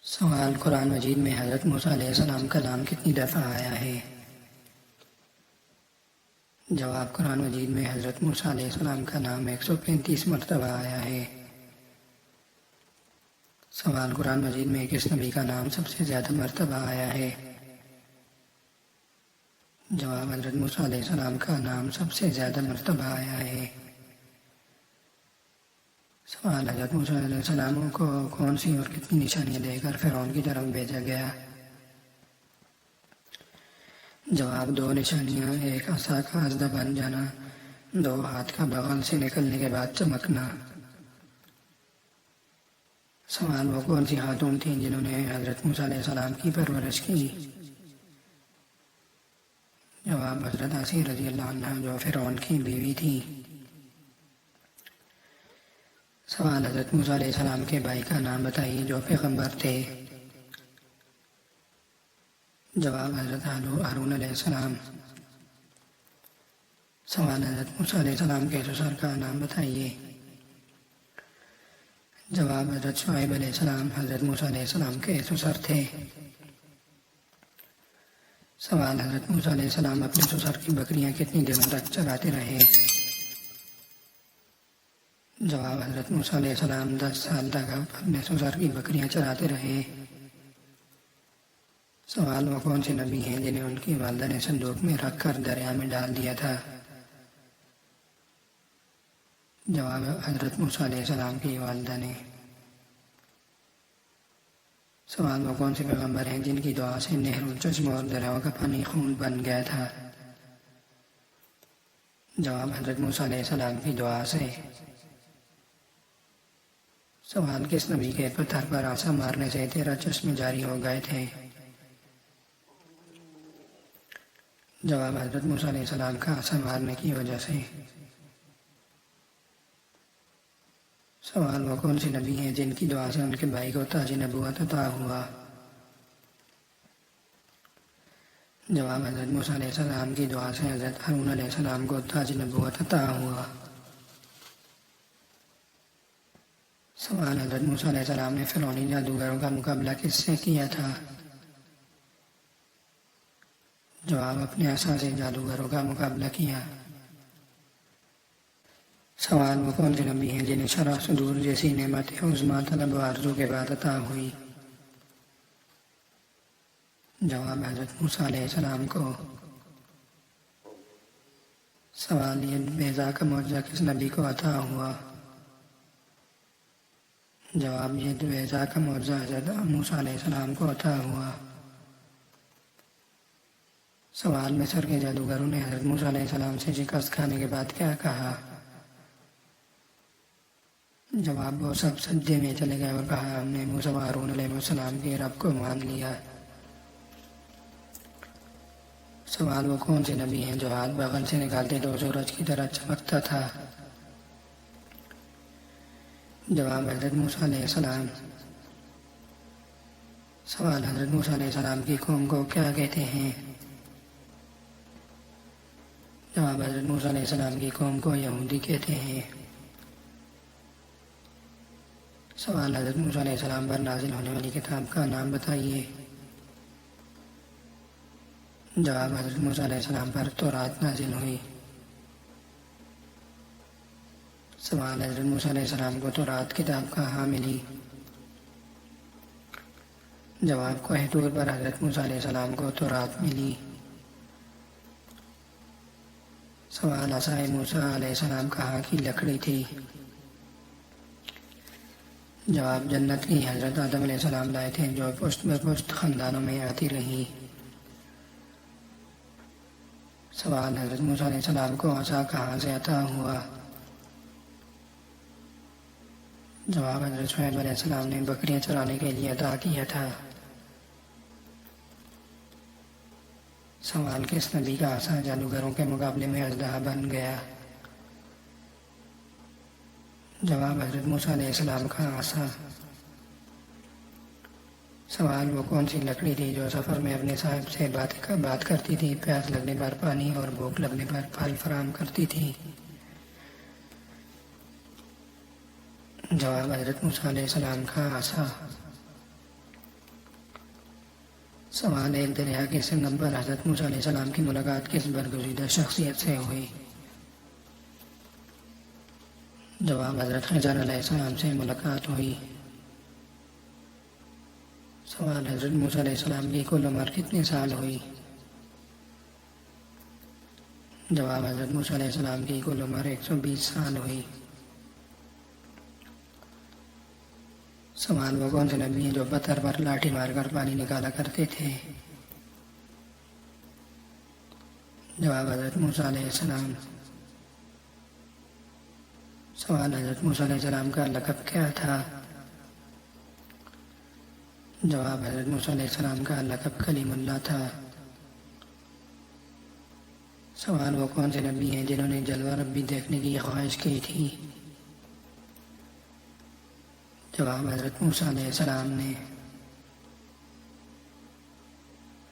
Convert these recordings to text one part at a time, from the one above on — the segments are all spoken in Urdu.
سوال: قرآن مجید میں حضرت موسیٰ علیہ السلام کا نام کتنی دفعہ آیا ہے؟ جواب: قرآن مجید میں حضرت موسیٰ علیہ السلام کا نام 135 مرتبہ آیا ہے۔ سوال: قرآن مجید میں کس نبی کا نام سب سے زیادہ مرتبہ آیا ہے؟ جواب: حضرت موسیٰ علیہ السلام کا نام سب سے زیادہ مرتبہ آیا ہے۔ سوال: حضرت موسیٰ علیہ السلام کو کون سی اور کتنی نشانیاں دے کر فرعون کی طرف بھیجا گیا؟ جواب: 2 نشانیاں، ایک عصا کا اژدھا بن جانا، 2 ہاتھ کا بغل سے نکلنے کے بعد چمکنا۔ سوال: وہ کون سی خاتون تھیں جنہوں نے حضرت موسیٰ علیہ السلام کی پرورش کی؟ جواب: حضرت آسیہ رضی اللہ عنہ جو فرعون کی بیوی تھی۔ سوال: حضرت موسیٰ علیہ السلام کے بھائی کا نام بتائیے جو پیغمبر تھے۔ جواب: حضرت ہارون علیہ السلام۔ سوال: حضرت موسیٰ علیہ السلام کے سسر کا نام بتائیے۔ جواب: حضرت شعیب علیہ السلام حضرت موسیٰ علیہ السلام کے سسر تھے۔ سوال: حضرت موسیٰ علیہ السلام اپنے سسر کی بکریاں کتنی دنوں تک چراتے رہے؟ جواب: حضرت موسیٰ علیہ السلام 10 سال تک اپنے سسر کی بکریاں چراتے رہے۔ سوال: وہ کون سے نبی ہیں جنہیں ان کی والدہ نے صندوق میں رکھ کر دریا میں ڈال دیا تھا؟ جواب: حضرت موسیٰ علیہ السلام کی والدہ نے۔ سوال: وہ کون سے پیغمبر ہیں جن کی دعا سے نہروں، چشموں اور دریاؤں کا پانی خون بن گیا تھا؟ جواب: حضرت موسیٰ علیہ السلام کی دعا سے۔ سوال: کس نبی کے پتھر پر عصا مارنے سے 13 چشمے جاری ہو گئے تھے؟ جواب: حضرت موسیٰ علیہ السلام کا عصا مارنے کی وجہ سے۔ سوال: وہ کون سے نبی ہیں جن کی دعا سے ان کے بھائی کو تاج نبوت عطا ہوا؟ جواب: حضرت موسیٰ علیہ السلام کی دعا سے حضرت ہارون علیہ السلام کو تاج نبوت عطا ہوا۔ سوال: حضرت موسیٰ علیہ السلام نے فرعونی جادوگروں کا مقابلہ کس سے کیا تھا؟ جواب: اپنے عصا سے جادوگروں کا مقابلہ کیا۔ سوال: وہ کون سے نبی ہیں جنہیں شرح صدور جیسی نعمت عظمیٰ طلب و آرزو کے بعد عطا ہوئی؟ جواب: حضرت موسیٰ علیہ السلام کو۔ سوال: یہ بیضا کا معجزہ کس نبی کو عطا ہوا؟ جواب: یہ بیضا کا معجزہ حضرت موسیٰ علیہ السلام کو عطا ہوا۔ سوال: مصر کے جادوگروں نے حضرت موسیٰ علیہ السلام سے شکست کھانے کے بعد کیا کہا؟ جواب: وہ سب سجدے میں چلے گئے اور کہا، ہم نے موسیٰ و ہارون علیہ السلام کے رب کو مان لیا۔ سوال: وہ کون سے نبی ہیں جو ہاتھ بغل سے نکالتے تو سورج کی طرح چمکتا تھا؟ جواب: حضرت موسیٰ علیہ السلام۔ سوال: حضرت موسیٰ علیہ السلام کی قوم کو کیا کہتے ہیں؟ جواب: حضرت موسیٰ علیہ السلام کی قوم کو یہودی کہتے ہیں۔ سوال: حضرت موسیٰ علیہ السلام پر نازل ہونے والی کتاب کا نام بتائیے۔ جواب: حضرت موسیٰ علیہ السلام پر تورات نازل ہوئی۔ سوال: حضرت موسیٰ علیہ السلام کو تورات کتاب کہاں ملی؟ جواب: کوہ طور پر حضرت موسیٰ علیہ السلام کو تورات ملی۔ سوال: عصائے موسیٰ علیہ السلام کہاں کی لکڑی تھی؟ جواب: جنت کی حضرت آدم علیہ السلام لائے تھے جو پشت بر پشت خاندانوں میں آتی رہی۔ سوال: حضرت موسیٰ علیہ السلام کو عصا کہاں سے عطا ہوا؟ جواب: حضرت شعیب علیہ السلام نے بکریاں چرانے کے لیے عطا کیا تھا۔ سوال: کس نبی کا عصا جادوگروں کے مقابلے میں اژدہا بن گیا؟ جواب: حضرت موسیٰ علیہ السلام کا عصا۔ سوال: وہ کون سی لکڑی تھی جو سفر میں اپنے صاحب سے بات کرتی تھی، پیاس لگنے پر پانی اور بھوک لگنے پر پھل فراہم کرتی تھی؟ جواب: حضرت موسیٰ علیہ السلام کا عصا۔ سوال: ایک دریا کے سنگم پر حضرت موسیٰ علیہ السلام کی ملاقات کس برگزیدہ شخصیت سے ہوئی؟ جواب: حضرت خضر علیہ السلام سے ملاقات ہوئی۔ سوال: حضرت موسیٰ علیہ السلام کی کل عمر کتنے سال ہوئی؟ جواب: حضرت موسیٰ علیہ السلام کی کل عمر 120 سال ہوئی۔ سوال: وہ کون سے نبی ہیں جو پتھر پر لاٹھی مار کر پانی نکالا کرتے تھے؟ جواب: حضرت موسیٰ علیہ السلام۔ سوال: حضرت موسیٰ علیہ السلام کا لقب کیا تھا؟ جواب: حضرت موسیٰ علیہ السلام کا لقب کلیم اللہ تھا۔ سوال: وہ کون سے نبی ہیں جنہوں نے جلوہ ربی دیکھنے کی خواہش کی تھی؟ جواب: حضرت موسیٰ علیہ السلام نے۔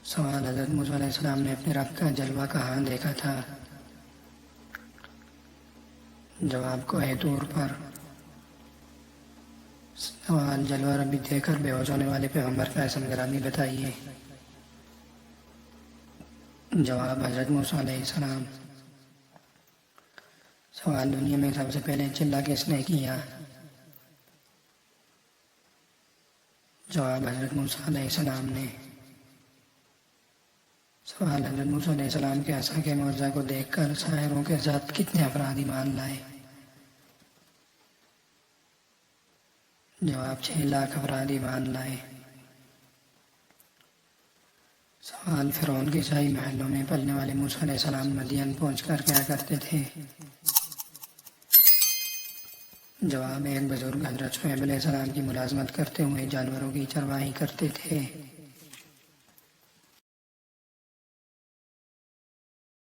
سوال: حضرت موسیٰ علیہ السلام نے اپنے رب کا جلوہ کہاں دیکھا تھا؟ جواب: کوہ طور پر۔ سوال: جلوہ ربی دیکھ کر بے ہوش ہونے والے پیغمبر کا اسم گرامی بتائیے۔ جواب: حضرت موسیٰ علیہ السلام۔ سوال: دنیا میں سب سے پہلے چلہ کس نے کیا؟ جواب: حضرت موسیٰ علیہ السلام نے۔ سوال: حضرت موسیٰ علیہ السلام کے عصا کے معجزہ کو دیکھ کر ساحروں کے ساتھ کتنے افراد ایمان لائے؟ جواب: 6 لاکھ افراد ایمان لائے۔ سوال: فرعون کے شاہی محلوں میں پلنے والے موسیٰ علیہ السلام مدین پہنچ کر کیا کرتے تھے؟ جواب: ایک بزرگ حضرت شعیب علیہ السلام کی ملازمت کرتے ہوئے جانوروں کی چرواہی کرتے تھے۔